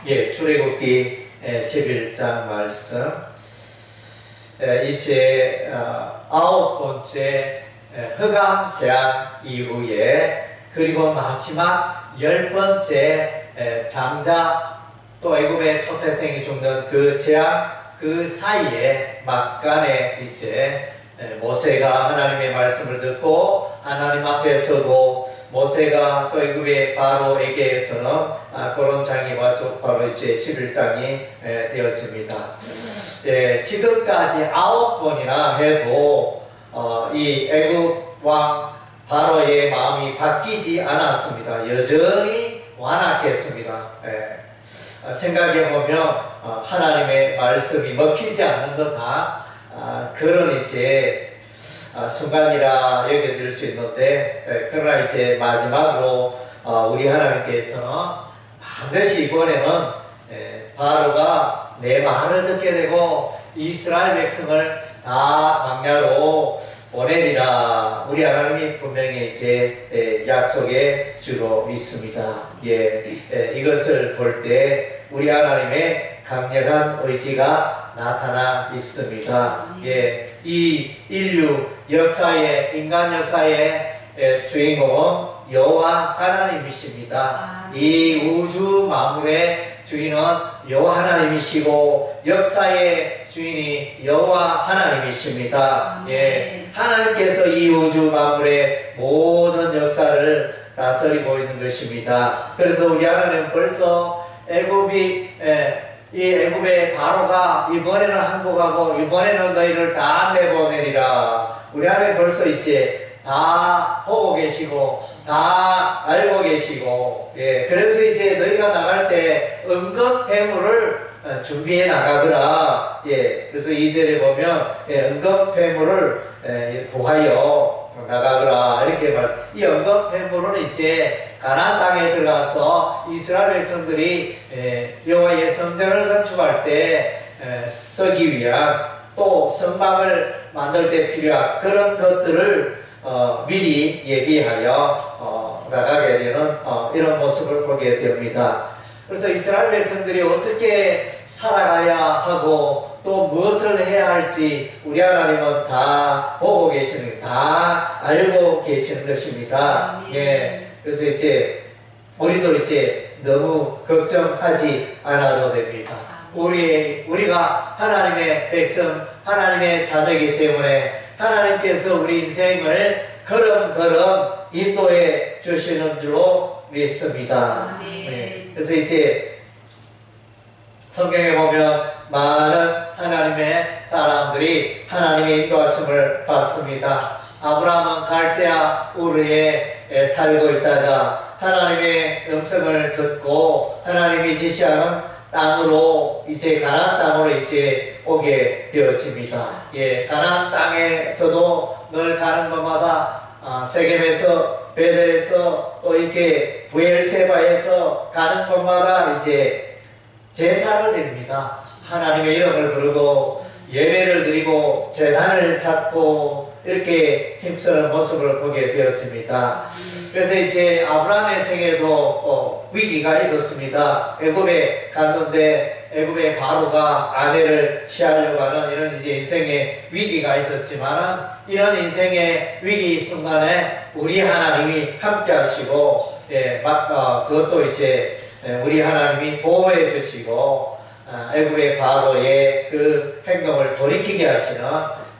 출애굽기 11장 말씀. 이제 9번째 흑암 재앙 이후에, 그리고 마지막 10번째 장자 또 애굽의 초태생이 죽는 그 재앙, 그 사이에 막간에 이제 모세가 하나님의 말씀을 듣고 하나님 앞에서도 모세가 또 애굽의 바로에게서는 그런 장이 와서 바로 이제 11장이 되어집니다. 지금까지 9번이나 해도 이 애굽 왕 바로의 마음이 바뀌지 않았습니다. 여전히 완악했습니다. 생각해보면 하나님의 말씀이 먹히지 않는 듯한 그런 이제 순간이라 여겨질 수 있는데, 그러나 이제 마지막으로 우리 하나님께서는 반드시 이번에는 바로가 내 말을 듣게 되고 이스라엘 백성을 다 광야로 보내리라, 우리 하나님이 분명히 제 약속의 주로 믿습니다. 이것을 볼 때 우리 하나님의 강력한 의지가 나타나 있습니다. 이 인류 역사의, 인간 역사의 주인공은 여호와 하나님이십니다. 이 우주 만물의 주인은 여호와 하나님이시고 역사의 주인이 여호와 하나님이십니다. 하나님께서 이 우주 만물의 모든 역사를 다스리고 있는 것입니다. 그래서 우리 하나님은 벌써 이 애굽의 바로가 이번에는 항복하고 이번에는 너희를 다 내보내리라, 우리 하나님 벌써 이제 다 보고 계시고 다 알고 계시고, 그래서 이제 너희가 나갈 때 음극폐물을 준비해 나가거라. 그래서 2절에 보면 음극폐물을 구하여 나가거라 이렇게 이 음극폐물은 이제 가나안 땅에 들어가서 이스라엘 백성들이 여호와의 성전을 건축할 때 쓰기 위한, 또 성막을 만들 때 필요한 그런 것들을 미리 예비하여 나가게 되는 이런 모습을 보게 됩니다. 그래서 이스라엘 백성들이 어떻게 살아가야 하고 또 무엇을 해야 할지 우리 하나님은 다 보고 계시는, 다 알고 계시는 것입니다. 그래서 이제 우리도 이제 너무 걱정하지 않아도 됩니다. 우리가 하나님의 백성, 하나님의 자녀이기 때문에 하나님께서 우리 인생을 걸음걸음 인도해 주시는 줄로 믿습니다. 그래서 이제 성경에 보면 많은 하나님의 사람들이 하나님의 인도하심을 받습니다. 아브라함은 갈대아 우르에 살고 있다가 하나님의 음성을 듣고 하나님이 지시하는 땅으로, 이제 가나안 땅으로 이제 오게 되어집니다. 가나안 땅에서도 늘 가는 곳마다 세겜에서, 베델에서, 또 이렇게 부엘세바에서 가는 곳마다 이제 제사를 드립니다. 하나님의 이름을 부르고 예배를 드리고 제단을 쌓고 이렇게 힘쓰는 모습을 보게 되었습니다. 그래서 이제 아브라함의 생에도 위기가 있었습니다. 애굽에 갔는데 애굽의 바로가 아내를 취하려고 하는 이런 이제 인생의 위기가 있었지만, 이런 인생의 위기 순간에 우리 하나님이 함께 하시고, 그것도 이제 우리 하나님이 보호해 주시고 애굽의 바로의 그 행동을 돌이키게 하시는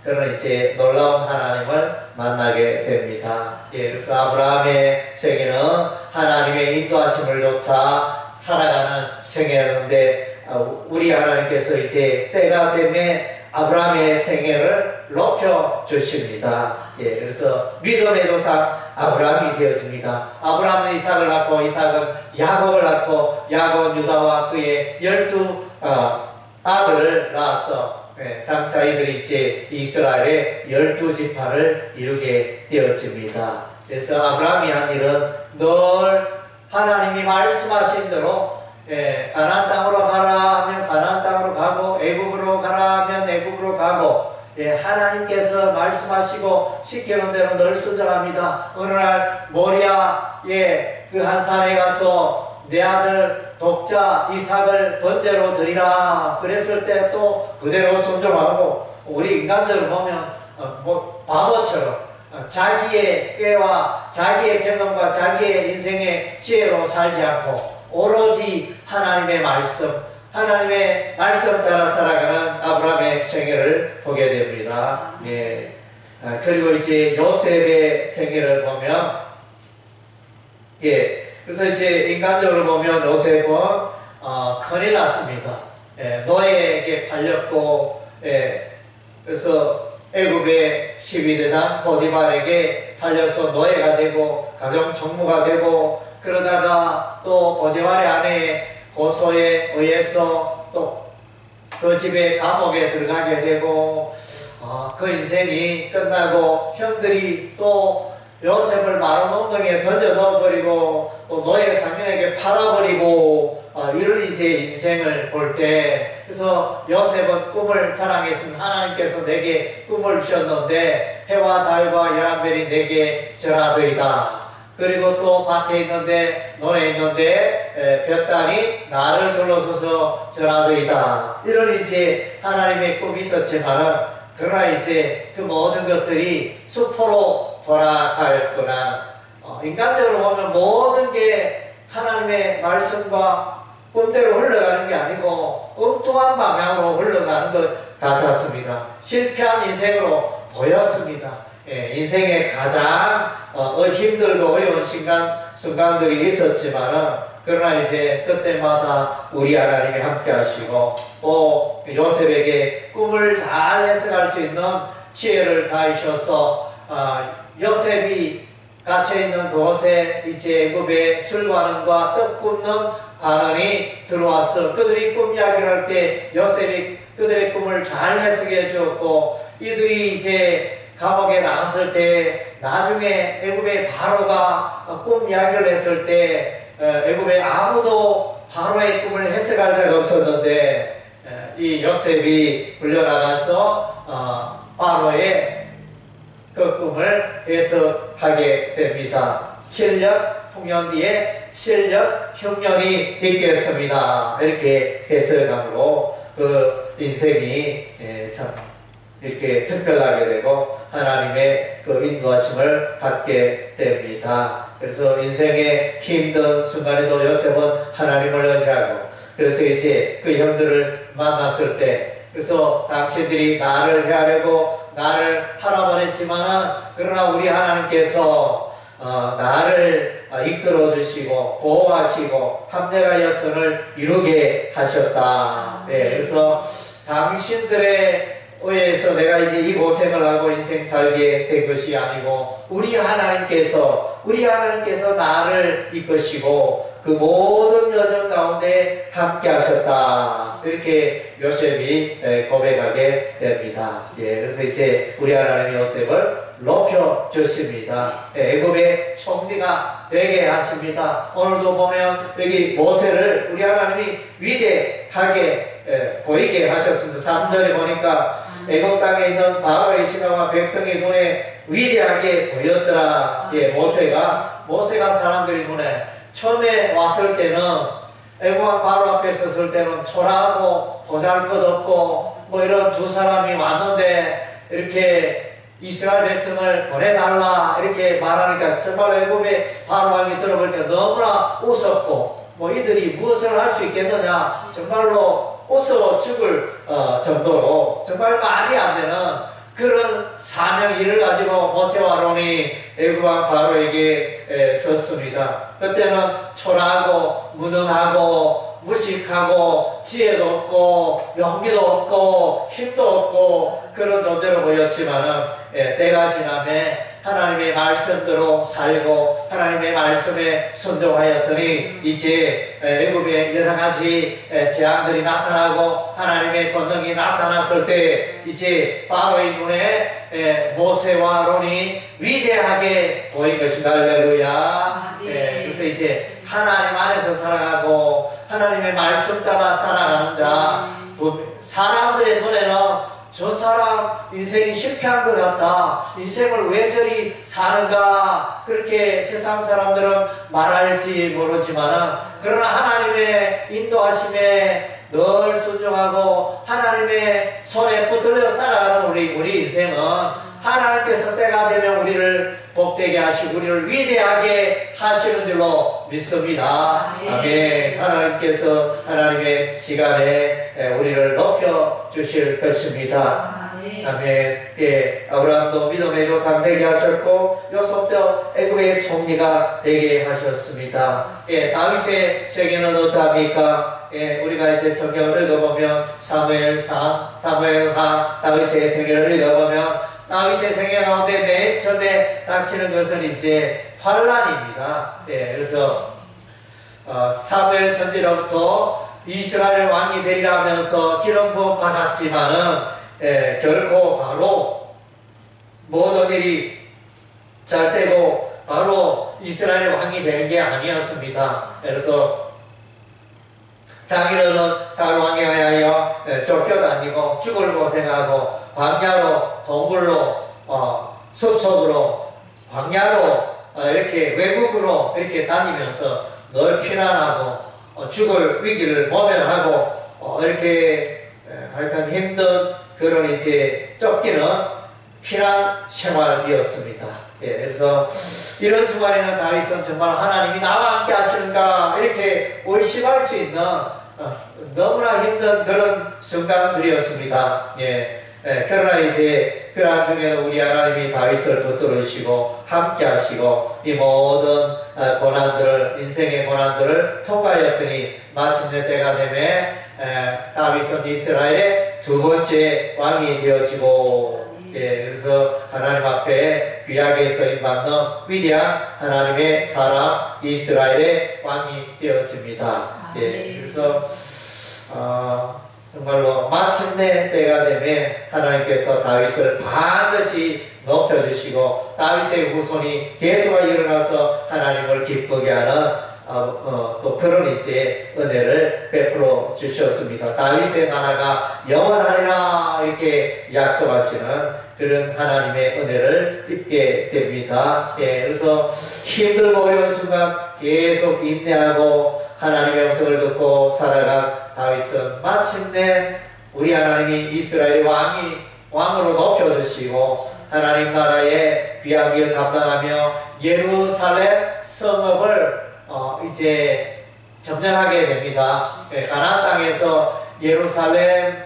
그런 이제 놀라운 하나님을 만나게 됩니다. 그래서 아브라함의 생애는 하나님의 인도하심을 쫓아 살아가는 생애였는데, 우리 하나님께서 이제 때가 되면 아브라함의 생애를 높여 주십니다. 그래서 믿음의 조상 아브라함이 되어집니다. 아브라함은 이삭을 낳고 이삭은 야곱을 낳고 야곱은 유다와 그의 12 아들을 낳아서 장차 이들이 이제 이스라엘의 12지파를 이루게 되어집니다. 그래서 아브라함이 한 일은 늘 하나님이 말씀하신 대로 가나안 땅으로 가라 하면 가나안 땅으로 가고, 애굽으로 가라 하면 애굽으로 가고, 하나님께서 말씀하시고 시키는 대로 늘 순종합니다. 어느 날 모리아의 그 한 산에 가서 내 아들 독자 이삭을 번제로 드리라 그랬을 때 또 그대로 순종하고, 우리 인간적으로 보면 뭐 바보처럼 자기의 꾀와 자기의 경험과 자기의 인생의 지혜로 살지 않고 오로지 하나님의 말씀 따라 살아가는 아브라함의 생애를 보게 됩니다. 예. 그리고 이제 요셉의 생애를 보면, 예. 그래서 이제 인간적으로 보면 요셉은 큰일 났습니다. 예. 노예에게 팔렸고, 예. 그래서 애굽의 12대장 보디발에게 팔려서 노예가 되고 가정 총무가 되고, 그러다가 또 보디발의 아내 고소에 의해서 또 그 집에 감옥에 들어가게 되고, 그 인생이 끝나고 형들이 또 요셉을 마른 웅덩이에 던져 넣어버리고 또 노예 상인에게 팔아버리고, 이런 이제 인생을 볼 때, 그래서 요셉은 꿈을 자랑했습니다. 하나님께서 내게 꿈을 주셨는데 해와 달과 11별이 내게 절하더이다. 그리고 또 밭에 있는데, 논에 있는데 볕단이 나를 둘러서서 절하더이다. 이런 이제 하나님의 꿈이 있었지만은, 그러나 이제 그 모든 것들이 수포로 돌아갈 거나, 인간적으로 보면 모든 게 하나님의 말씀과 꿈대로 흘러가는 게 아니고 엉뚱한 방향으로 흘러가는 것 같았습니다. 실패한 인생으로 보였습니다. 예, 인생의 가장 힘들고 어려운 순간들이 있었지만은, 그러나 이제 그때마다 우리 하나님이 함께 하시고 또 요셉에게 꿈을 잘 해석할 수 있는 지혜를 다하셔서 요셉이 갇혀있는 그곳에 이제 애굽의 술관원과 떡 굽는 관원이 들어와서 그들이 꿈 이야기를 할 때 요셉이 그들의 꿈을 잘 해석해 주었고, 이들이 이제 감옥에 나갔을 때 나중에 애굽의 바로가 꿈 이야기를 했을 때 애굽에 아무도 바로의 꿈을 해석할 자가 없었는데, 이 요셉이 불려나가서 바로의 그 꿈을 해석하게 됩니다. 7년 풍년 뒤에 7년 흉년이 있겠습니다. 이렇게 해석함으로 그 인생이 참 이렇게 특별하게 되고 하나님의 그 인도하심을 받게 됩니다. 그래서 인생의 힘든 순간에도 요셉은 하나님을 의지하고, 그래서 이제 그 형들을 만났을 때, 그래서 당신들이 나를 해하려고 나를 팔아버렸지만은, 그러나 우리 하나님께서 나를 이끌어 주시고 보호하시고 합력하여 선을 이루게 하셨다. 네, 그래서 당신들의 의해서 내가 이제 이 고생을 하고 인생 살게 된 것이 아니고 우리 하나님께서 나를 이끄시고 그 모든 여정 가운데 함께 하셨다. 이렇게 요셉이 고백하게 됩니다. 예, 그래서 이제 우리 하나님이 요셉을 높여 주십니다. 애굽의 총리가 되게 하십니다. 오늘도 보면 여기 모세를 우리 하나님이 위대하게 보이게 하셨습니다. 3절에 보니까 애굽 땅에 있는 바로의 신하와 백성의 눈에 위대하게 보였더라. 예, 모세가 사람들의 눈에 처음에 왔을 때는 애굽 왕 바로 앞에 섰을 때는 초라하고 보잘것없고 뭐 이런 두 사람이 왔는데 이렇게 이스라엘 백성을 보내달라 이렇게 말하니까 정말 애굽의 바로 왕이 들어볼 때 너무나 웃었고, 뭐 이들이 무엇을 할 수 있겠느냐 정말로 웃어 죽을 정도로 정말 말이 안 되는 그런 사명 일을 가지고 모세와 아론이 애굽 왕 바로에게 섰습니다. 그때는 초라하고 무능하고 무식하고 지혜도 없고 용기도 없고 힘도 없고 그런 존재로 보였지만은 때가 지나면 하나님의 말씀대로 살고 하나님의 말씀에 순종하였더니 이제 애굽에 여러 가지 재앙들이 나타나고 하나님의 권능이 나타났을 때 이제 바로의 눈에 모세와 아론이 위대하게 보인 것입니다. 할렐루야. 그래서 이제 하나님 안에서 살아가고 하나님의 말씀 따라 살아가는 자, 사람들의 눈에는 저 사람 인생이 실패한 것 같다. 인생을 왜 저리 사는가. 그렇게 세상 사람들은 말할지 모르지만은, 그러나 하나님의 인도하심에 늘 순종하고 하나님의 손에 붙들려 살아가는 우리 인생은 하나님께서 때가 되면 우리를 복되게 하시고 우리를 위대하게 하시는 줄로 믿습니다. 아멘. 하나님께서 하나님의 시간에 우리를 높여 주실 것입니다. 아멘. 예, 아브라함도 믿음의 조상 되게 하셨고 요셉도 애굽의 총리가 되게 하셨습니다. 예, 다윗의 생애는 어떠합니까? 예, 우리가 이제 성경을 읽어보면 사무엘상, 사무엘하, 다윗의 생애를 읽어보면 다윗의 생애 가운데 맨 처음에 닥치는 것은 이제 환란입니다. 예, 그래서 사무엘 선지로부터 이스라엘 왕이 되리라 하면서 기름 부음 받았지만은 결코 바로 모든 일이 잘 되고 바로 이스라엘 왕이 되는 게 아니었습니다. 그래서 자기는 사울 왕에 의하여 쫓겨다니고 죽을 고생하고 광야로 동굴로 숲속으로 광야로 이렇게 외국으로 이렇게 다니면서 늘 피난하고 죽을 위기를 모면하고 이렇게 하여간 힘든 그런 이제 쫓기는 피난 생활이었습니다. 예, 그래서 이런 순간에는 다윗은 정말 하나님이 나와 함께 하시는가 이렇게 의심할 수 있는 너무나 힘든 그런 순간들이었습니다. 예, 그러나 이제 그러한 중에는 우리 하나님이 다윗을 붙들으시고 함께 하시고 이 모든 고난들을 인생의 고난들을 통과하였더니 마침내 때가 되매 다윗은 이스라엘의 두 번째 왕이 되어지고 예, 그래서 하나님 앞에 귀하게 쓰임받는 위대한 하나님의 사람 이스라엘의 왕이 되어집니다. 예, 그래서 정말로 마침내 때가 되면 하나님께서 다윗을 반드시 높여주시고 다윗의 후손이 계속 일어나서 하나님을 기쁘게 하는 또 그런 이제 은혜를 베풀어 주셨습니다. 다윗의 나라가 영원하리라 이렇게 약속하시는 그런 하나님의 은혜를 입게 됩니다. 예, 그래서 힘들고 어려운 순간 계속 인내하고 하나님의 음성을 듣고 살아간 다윗은 마침내 우리 하나님이 이스라엘 왕으로 높여주시고 하나님 나라의 귀한 길 감당하며 예루살렘 성읍을 이제 점령하게 됩니다. 가나안 땅에서 예루살렘은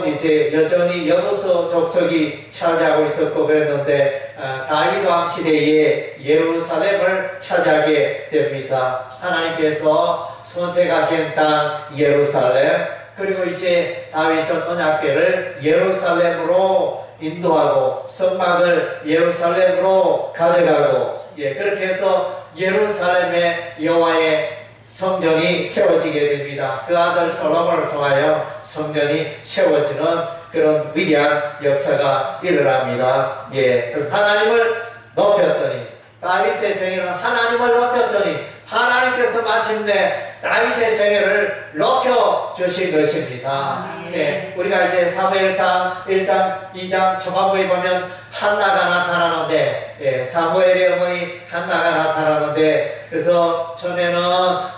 이제 여전히 여부서 족속이 차지하고 있었고 그랬는데 다윗 왕 시대에 예루살렘을 차지하게 됩니다. 하나님께서 선택하신 땅 예루살렘, 그리고 이제 다윗은 언약궤를 예루살렘으로 인도하고 성막을 예루살렘으로 가져가고 그렇게 해서 예루살렘의 여호와의 성전이 세워지게 됩니다. 그 아들 솔로몬을 통하여 성전이 세워지는 그런 위대한 역사가 일어납니다. 예, 그래서 하나님을 높였더니 다윗의 생애는 하나님을 높였더니 하나님께서 마침내 다윗의 생애를 높여주신 것입니다. 예, 우리가 이제 사무엘상 1장, 2장 초반부에 보면 한나가 나타나는데 사무엘의 어머니 한나가 나타나는데 그래서 처음에는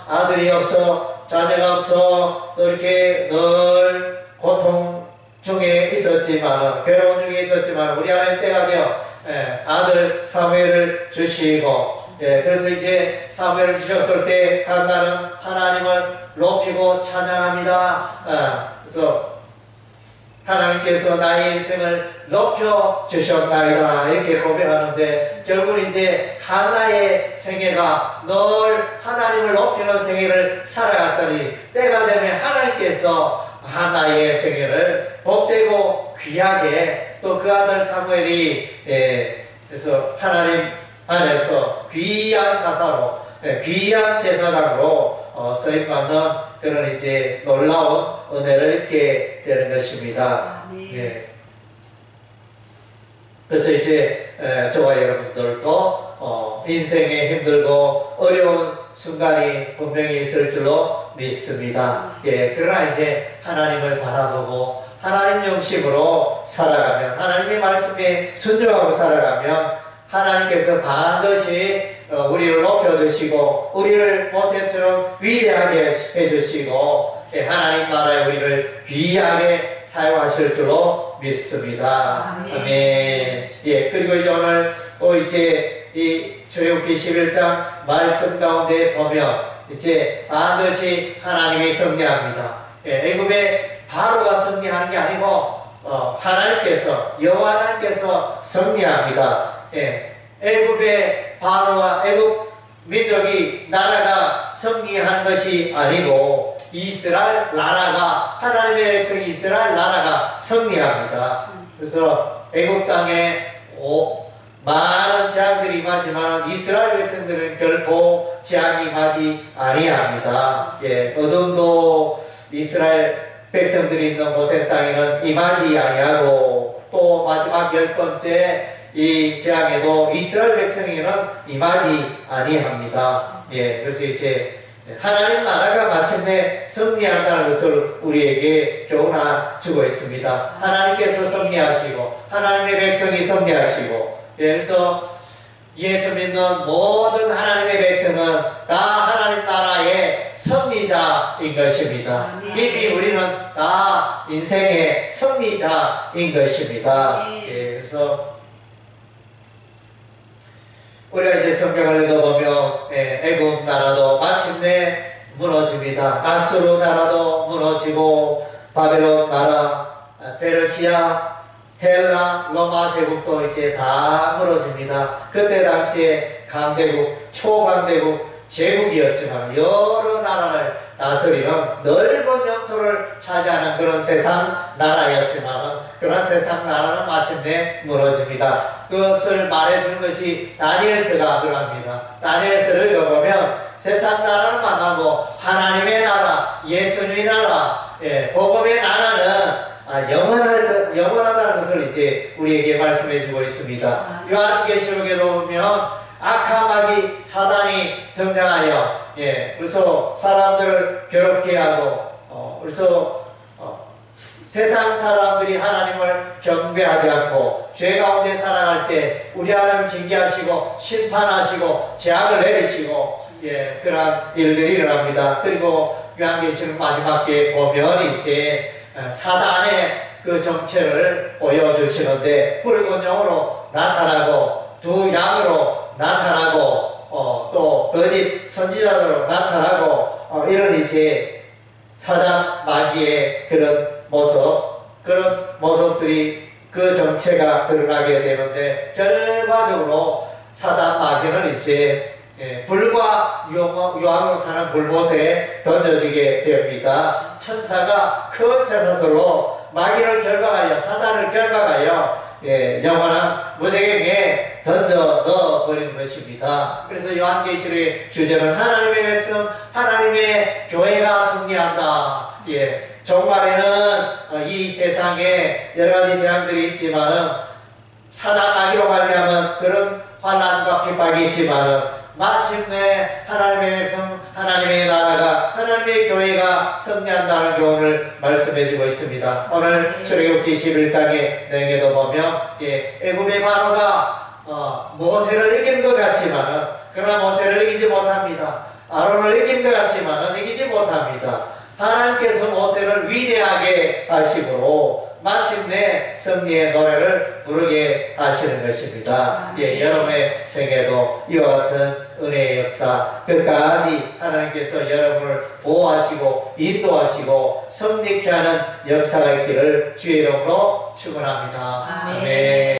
아들이 없어 자녀가 없어 또 이렇게 늘 고통 중에 있었지만 괴로운 중에 있었지만 우리 하나님 때가 되어 아들 사무엘을 주시고 그래서 이제 사무엘을 주셨을 때 한나는 하나님을 높이고 찬양합니다. 그래서 하나님께서 나의 인생을 높여주셨나이다 이렇게 고백하는데 결국 이제 하나의 생애가 늘 하나님을 높이는 생애를 살아갔더니 때가 되면 하나님께서 하나의 생애를 복되고 귀하게 또 그 아들 사무엘이 그래서 하나님 안에서 귀한 사사로 귀한 제사장으로 쓰임받는 그런 이제 놀라운 은혜를 입게 되는 것입니다. 예. 그래서 이제 저와 여러분들도 인생에 힘들고 어려운 순간이 분명히 있을 줄로 믿습니다. 예, 그러나 이제 하나님을 바라보고 하나님 중심으로 살아가면, 하나님의 말씀에 순종하고 살아가면 하나님께서 반드시 우리를 높여주시고 우리를 모세처럼 위대하게 해주시고 하나님 나라에 우리를 귀하게 사용하실 줄로 믿습니다. 아멘. 예, 그리고 이제 오늘 이제 이 출애굽기 11장 말씀 가운데 보면 이제 반드시 하나님이 승리합니다. 예, 애굽의 바로가 승리하는 게 아니고 하나님께서, 여호와 하나님께서 승리합니다. 예, 애굽의 바로와 애굽 민족이, 나라가 승리하는 것이 아니고 이스라엘 나라가, 하나님의 백성이 이스라엘 나라가 승리합니다. 그래서 애굽 땅에 많은 재앙들이 임하지만 이스라엘 백성들은 결코 재앙이 임하지 아니합니다. 예, 어둠도 이스라엘 백성들이 있는 고센 땅에는 임하지 아니하고, 또 마지막 10번째 이 재앙에도 이스라엘 백성에게는 임하지 아니합니다. 예, 그래서 이제 하나님 나라가 마침내 승리한다는 것을 우리에게 교훈해 주고 있습니다. 하나님께서 승리하시고 하나님의 백성이 승리하시고, 예, 그래서 예수 믿는 모든 하나님의 백성은 다 하나님 나라의 승리자인 것입니다. 이미 우리는 다 인생의 승리자인 것입니다. 예, 그래서 우리가 이제 성경을 읽어보면 애굽 나라도 마침내 무너집니다. 아수르 나라도 무너지고 바벨론 나라, 페르시아, 헬라, 로마 제국도 이제 다 무너집니다. 그때 당시에 강대국, 초강대국 제국이었지만 여러 나라를 다스리는 넓은 영토를 차지하는 그런 세상 나라였지만 그런 세상 나라는 마침내 무너집니다. 그것을 말해주는 것이 다니엘서가 그럽니다. 다니엘서를 읽어보면 세상 나라는 망하고 하나님의 나라, 예수님의 나라, 복음의 나라는 영원하다는 것을 이제 우리에게 말씀해주고 있습니다. 요한계시록에도 보면 악한 마귀 사단이 등장하여, 그래서 사람들을 괴롭게 하고, 그래서 세상 사람들이 하나님을 경배하지 않고 죄 가운데 살아갈 때 우리 하나님 징계하시고 심판하시고 재앙을 내리시고, 그러한 일들이 일어납니다. 그리고 요한계시록 마지막 게 보면 이제 사단의 그 정체를 보여주시는데, 붉은 영으로 나타나고 두 양으로 나타나고 또 거짓 선지자로 나타나고 이런 이제 사단 마귀의 그런 모습들이 그 정체가 드러나게 되는데, 결과적으로 사단 마귀는 이제 불과 유황으로 타는 불못에 던져지게 됩니다. 천사가 큰 쇠사슬로 마귀를 결박하여, 사단을 결박하여 영원한 무저갱에 던져 넣어버리는 것입니다. 그래서 요한계시록의 주제는 하나님의 백성, 하나님의 교회가 승리한다. 종말에는 이 세상에 여러가지 재앙들이 있지만은, 사단 마귀로 말미암은 그런 환난과 핍박이 있지만은 마침내 하나님의 백성, 하나님의 나라가, 하나님의 교회가 승리한다는 교훈을 말씀해주고 있습니다. 오늘 출애굽기 11장의 내용에도 보면 애굽의 바로가 모세를 이긴 것 같지만은, 그러나 모세를 이기지 못합니다. 아론을 이긴 것 같지만은 이기지 못합니다. 하나님께서 모세를 위대하게 하심으로 마침내 승리의 노래를 부르게 하시는 것입니다. 여러분의 생애도 이와 같은 은혜의 역사 끝까지 하나님께서 여러분을 보호하시고 인도하시고 승리케 하는 역사가 있기를 주의 이름으로 축원합니다. 아멘.